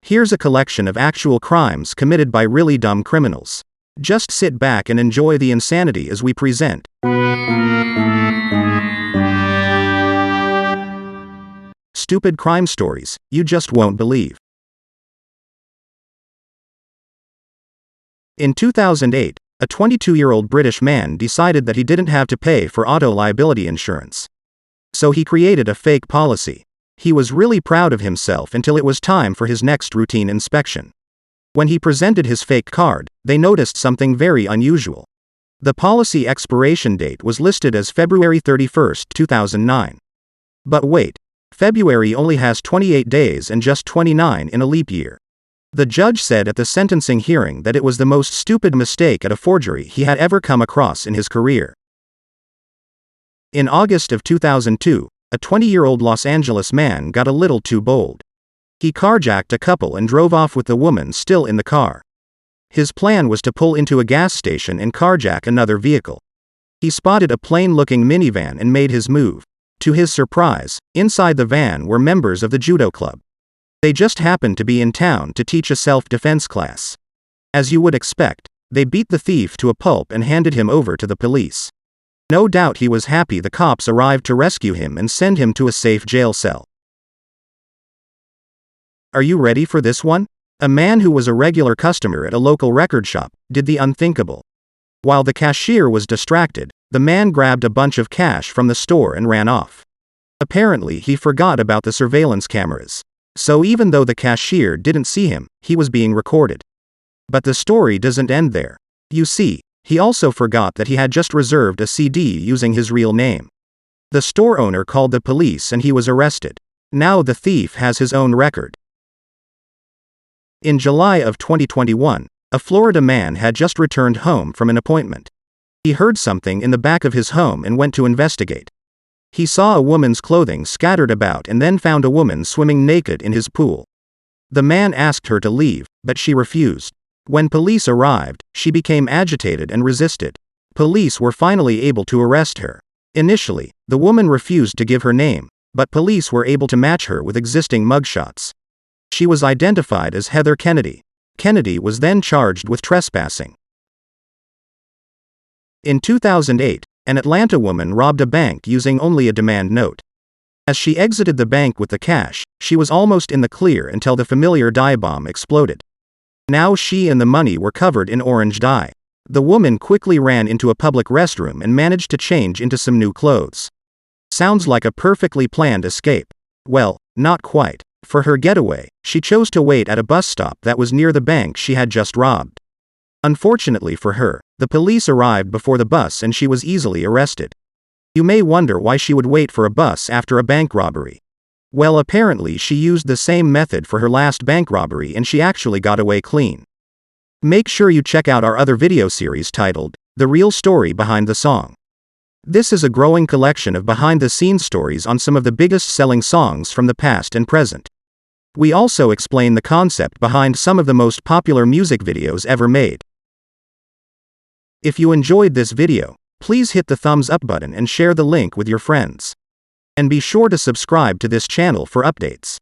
Here's a collection of actual crimes committed by really dumb criminals. Just sit back and enjoy the insanity as we present. Stupid crime stories you just won't believe. In 2008, a 22-year-old British man decided that he didn't have to pay for auto liability insurance. So he created a fake policy. He was really proud of himself until it was time for his next routine inspection. When he presented his fake card, they noticed something very unusual. The policy expiration date was listed as February 31, 2009. But wait, February only has 28 days and just 29 in a leap year. The judge said at the sentencing hearing that it was the most stupid mistake at a forgery he had ever come across in his career. In August of 2002, a 20-year-old Los Angeles man got a little too bold. He carjacked a couple and drove off with the woman still in the car. His plan was to pull into a gas station and carjack another vehicle. He spotted a plain-looking minivan and made his move. To his surprise, inside the van were members of the judo club. They just happened to be in town to teach a self-defense class. As you would expect, they beat the thief to a pulp and handed him over to the police. No doubt he was happy the cops arrived to rescue him and send him to a safe jail cell. Are you ready for this one? A man who was a regular customer at a local record shop did the unthinkable. While the cashier was distracted, the man grabbed a bunch of cash from the store and ran off. Apparently he forgot about the surveillance cameras. So even though the cashier didn't see him, he was being recorded. But the story doesn't end there. You see, he also forgot that he had just reserved a CD using his real name. The store owner called the police and he was arrested. Now the thief has his own record. In July of 2021, a Florida man had just returned home from an appointment. He heard something in the back of his home and went to investigate. He saw a woman's clothing scattered about and then found a woman swimming naked in his pool. The man asked her to leave, but she refused. When police arrived, she became agitated and resisted. Police were finally able to arrest her. Initially, the woman refused to give her name, but police were able to match her with existing mugshots. She was identified as Heather Kennedy. Kennedy was then charged with trespassing. In 2008, an Atlanta woman robbed a bank using only a demand note. As she exited the bank with the cash, she was almost in the clear until the familiar dye bomb exploded. Now she and the money were covered in orange dye. The woman quickly ran into a public restroom and managed to change into some new clothes. Sounds like a perfectly planned escape. Well, not quite. For her getaway, she chose to wait at a bus stop that was near the bank she had just robbed. Unfortunately for her, the police arrived before the bus and she was easily arrested. You may wonder why she would wait for a bus after a bank robbery. Well, apparently she used the same method for her last bank robbery and she actually got away clean. Make sure you check out our other video series titled, The Real Story Behind the Song. This is a growing collection of behind-the-scenes stories on some of the biggest selling songs from the past and present. We also explain the concept behind some of the most popular music videos ever made. If you enjoyed this video, please hit the thumbs up button and share the link with your friends. And be sure to subscribe to this channel for updates.